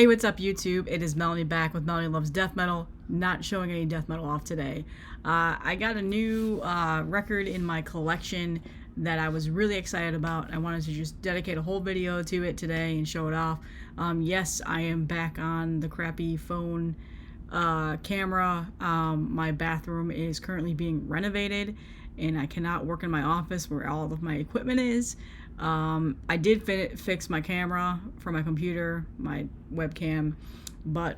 Hey, what's up, YouTube? It is Melanie back with Melanie Loves Death Metal. Not showing any death metal off today. I got a new record in my collection that I was really excited about. I wanted to just dedicate a whole video to it today and show it off. Yes, I am back on the crappy phone camera. My bathroom is currently being renovated and I cannot work in my office where all of my equipment is. I did fix my camera for my computer, my webcam, but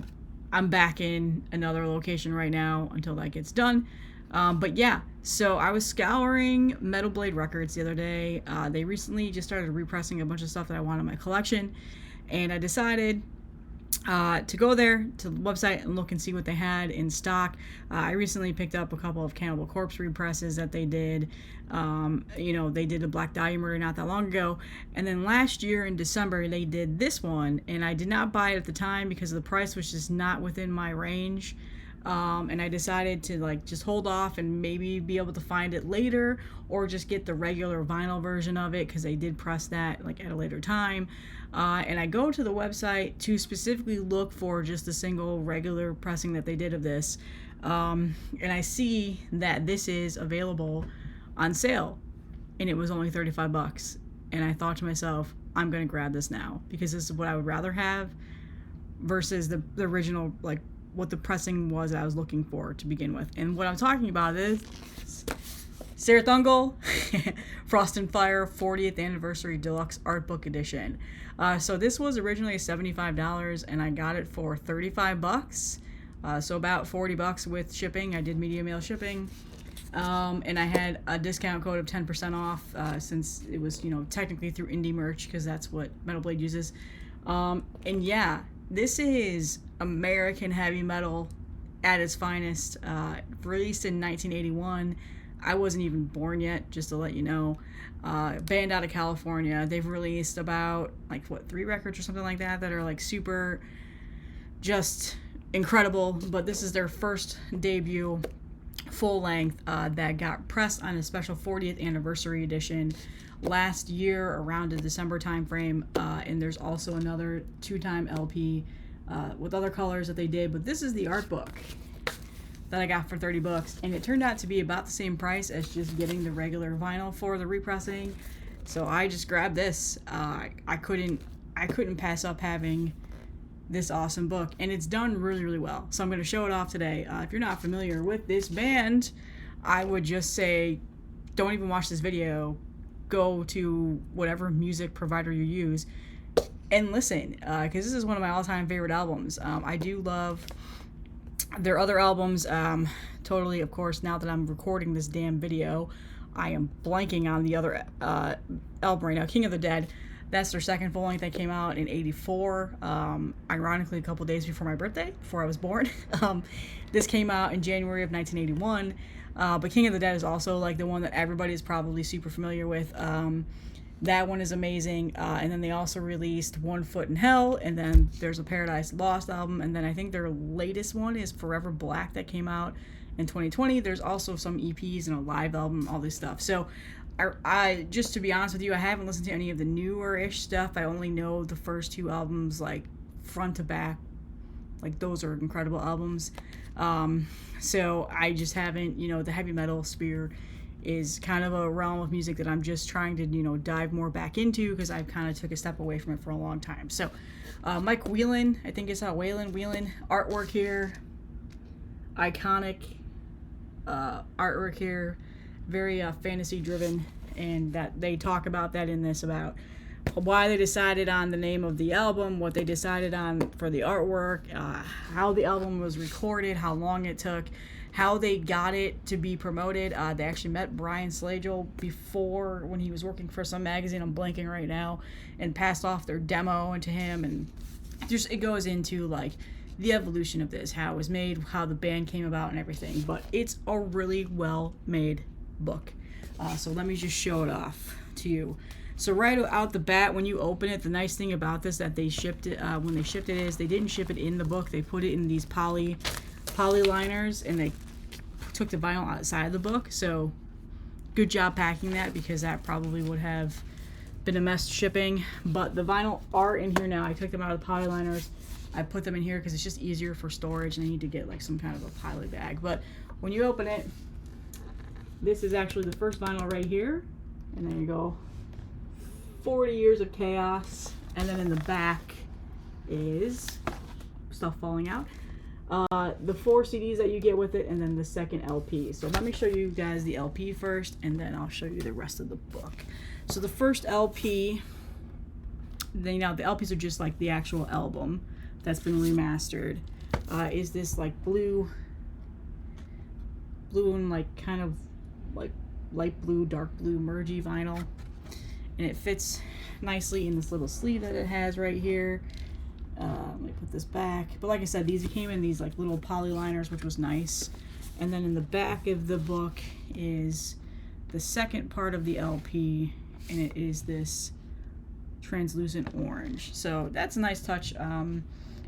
I'm back in another location right now until that gets done. But yeah, so I was scouring Metal Blade Records the other day. They recently just started repressing a bunch of stuff that I want in my collection, and I decided to go there to the website and look and see what they had in stock. I recently picked up a couple of Cannibal Corpse represses that they did. They did a Black Dahlia Murder not that long ago, and then last year in December they did this one, and I did not buy it at the time because the price was just not within my range. And I decided to just hold off and maybe be able to find it later, or just get the regular vinyl version of it because they did press that at a later time. And I go to the website to specifically look for just a single regular pressing that they did of this, and I see that this is available on sale, and it was only $35. And I thought to myself, I'm gonna grab this now because this is what I would rather have versus the original, what the pressing was that I was looking for to begin with. And what I'm talking about is Sarathungal Frost and Fire 40th Anniversary Deluxe Art Book Edition. So this was originally $75 and I got it for $35. So about $40 with shipping. I did media mail shipping. And I had a discount code of 10% off since it was, technically through indie merch because that's what Metal Blade uses. And yeah, this is American heavy metal at its finest. Released in 1981. I wasn't even born yet, just to let you know. Band out of California. They've released about 3 records or something like that are super just incredible, but this is their first debut full length that got pressed on a special 40th anniversary edition last year around the December time frame, and there's also another 2-time LP with other colors that they did, but this is the art book that I got for $30, and it turned out to be about the same price as just getting the regular vinyl for the repressing. So I just grabbed this. I couldn't pass up having this awesome book, and it's done really, really well. So I'm going to show it off today. If you're not familiar with this band, I would just say don't even watch this video. Go to whatever music provider you use and listen, because this is one of my all-time favorite albums. I do love their other albums. Totally, of course, now that I'm recording this damn video, I am blanking on the other album right now. King of the Dead. That's their second full length that came out in '84. Ironically, a couple days before my birthday, before I was born. This came out in January of 1981. But King of the Dead is also the one that everybody is probably super familiar with. That one is amazing. And then they also released One Foot in Hell, and then there's a Paradise Lost album, and then I think their latest one is Forever Black that came out in 2020. There's also some EPs and a live album, all this stuff. So I just to be honest with you, I haven't listened to any of the newer-ish stuff. I only know the first 2 albums front to back. Those are incredible albums. So I just haven't, the heavy metal sphere is kind of a realm of music that I'm just trying to, dive more back into because I've kind of took a step away from it for a long time. So Mike Whelan, I think it's Whelan artwork here. Iconic artwork here. Very fantasy driven, and that they talk about that in this, about why they decided on the name of the album, what they decided on for the artwork, how the album was recorded, how long it took, how they got it to be promoted. They actually met Brian Slagel before when he was working for some magazine, I'm blanking right now, and passed off their demo into him, and just it goes into the evolution of this, how it was made, how the band came about, and everything. But it's a really well made book. So let me just show it off to you. So right out the bat, when you open it, the nice thing about this that they shipped it, when they shipped it, is they didn't ship it in the book. They put it in these poly liners, and they took the vinyl outside of the book. So good job packing that, because that probably would have been a mess shipping. But the vinyl are in here now. I took them out of the poly liners, I put them in here because it's just easier for storage, and I need to get like some kind of a poly bag. But when you open it, this is actually the first vinyl right here, and there you go, 40 Years of Chaos. And then in the back is stuff falling out, the 4 CDs that you get with it, and then the second LP. So let me show you guys the LP first, and then I'll show you the rest of the book. So the first LP, then, you know, the LPs are just like the actual album that's been remastered, is this like blue and like kind of like light blue, dark blue mergey vinyl, and it fits nicely in this little sleeve that it has right here. Let me put this back. But like I said, these came in these like little poly liners, which was nice. And then in the back of the book is the second part of the LP, and it is this translucent orange. So that's a nice touch, and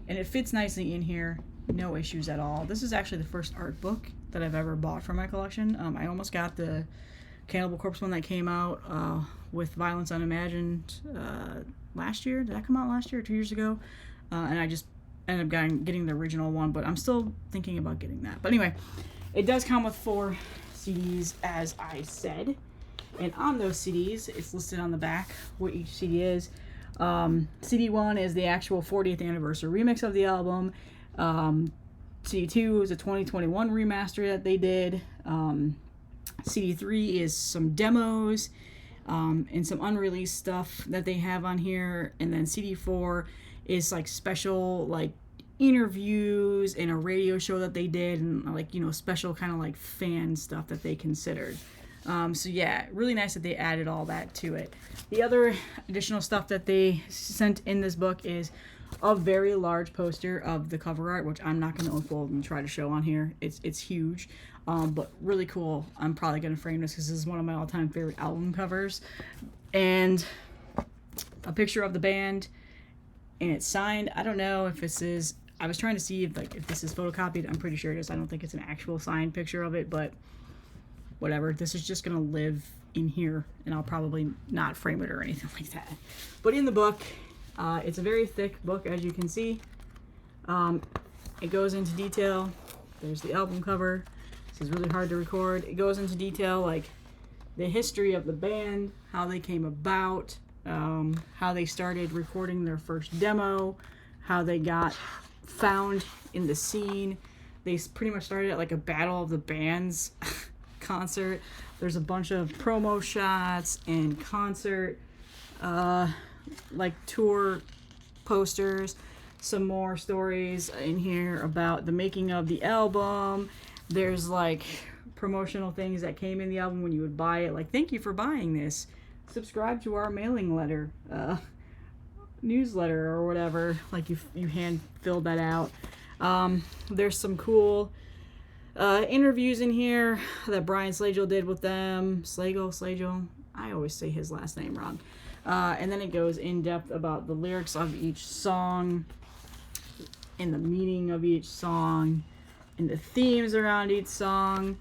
it fits nicely in here. No issues at all. This is actually the first art book that I've ever bought for my collection. I almost got the Cannibal Corpse one that came out with Violence Unimagined last year. Did that come out last year or 2 years ago? And I just ended up getting the original one, but I'm still thinking about getting that. But anyway, it does come with 4 CDs, as I said. And on those CDs, it's listed on the back what each CD is. CD 1 is the actual 40th anniversary remix of the album. CD 2 is a 2021 remaster that they did. CD 3 is some demos and some unreleased stuff that they have on here. And then CD 4 is like special like interviews and a radio show that they did, and like, you know, special kind of like fan stuff that they considered. So yeah, really nice that they added all that to it. The other additional stuff that they sent in this book is a very large poster of the cover art, which I'm not going to unfold and try to show on here. It's huge, but really cool. I'm probably going to frame this because this is one of my all-time favorite album covers. And a picture of the band, and it's signed. I don't know if this is, I was trying to see if this is photocopied. I'm pretty sure it is. I don't think it's an actual signed picture of it, but whatever. This is just going to live in here, and I'll probably not frame it or anything like that. But in the book, it's a very thick book, as you can see. It goes into detail. There's the album cover. This is really hard to record. It goes into detail, like the history of the band, how they came about, how they started recording their first demo, how they got found in the scene. They pretty much started at like a Battle of the Bands concert. There's a bunch of promo shots and concert like tour posters, some more stories in here about the making of the album. There's like promotional things that came in the album when you would buy it, like, thank you for buying this, subscribe to our mailing letter, newsletter or whatever, like you hand filled that out. There's some cool interviews in here that Brian Slagel did with them. Slagel, I always say his last name wrong. And then it goes in depth about the lyrics of each song and the meaning of each song and the themes around each song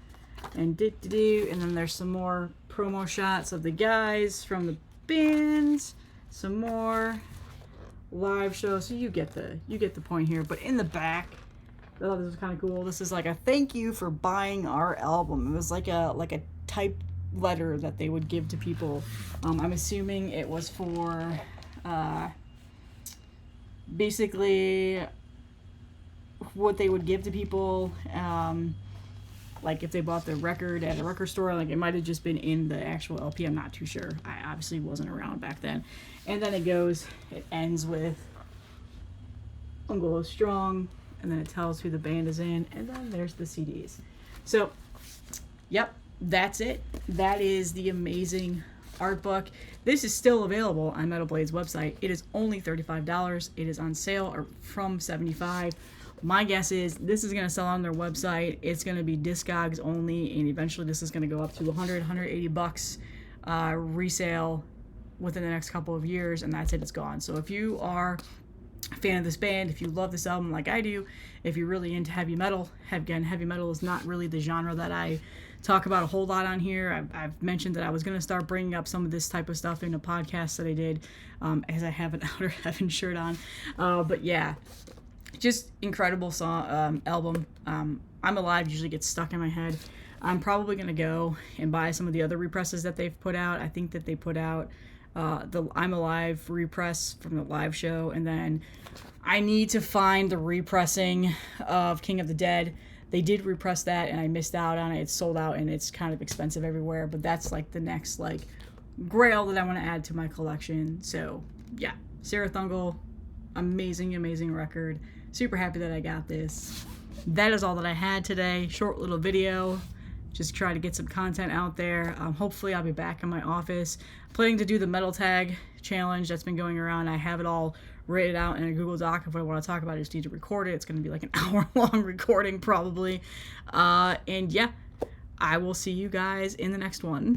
and and then there's some more promo shots of the guys from the bands, some more live shows. So you get the point here. But in the back, I thought this was kind of cool. This is like a thank you for buying our album. It was like a typed letter that they would give to people. I'm assuming it was for basically what they would give to people, like if they bought the record at a record store. Like it might have just been in the actual LP. I'm not too sure. I obviously wasn't around back then. And then it ends with I'm Go Strong, and then it tells who the band is in, and then there's the CDs. So, yep, that's it. That is the amazing art book. This is still available on Metal Blade's website. It is only $35. It is on sale or from $75. My guess is this is going to sell on their website. It's going to be Discogs only, and eventually this is going to go up to $180 resale within the next couple of years, and that's it. It's gone. So if you are a fan of this band, if you love this album like I do, if you're really into heavy metal, again, heavy metal is not really the genre that I talk about a whole lot on here. I've mentioned that I was going to start bringing up some of this type of stuff in a podcast that I did, as I have an Outer Heaven shirt on. But yeah, Just incredible song, album. I'm Alive usually gets stuck in my head. I'm probably going to go and buy some of the other represses that they've put out. I think that they put out the I'm Alive repress from the live show, and then I need to find the repressing of King of the Dead. They did repress that, and I missed out on it. It's sold out, and it's kind of expensive everywhere, but that's like the next like grail that I want to add to my collection. So yeah, Sarah Thungle, amazing record. Super happy that I got this. That is all that I had today. Short little video. Just try to get some content out there. Hopefully I'll be back in my office. Planning to do the metal tag challenge that's been going around. I have it all written out in a Google Doc. If I want to talk about it, I just need to record it. It's going to be like an hour-long recording probably. And yeah, I will see you guys in the next one.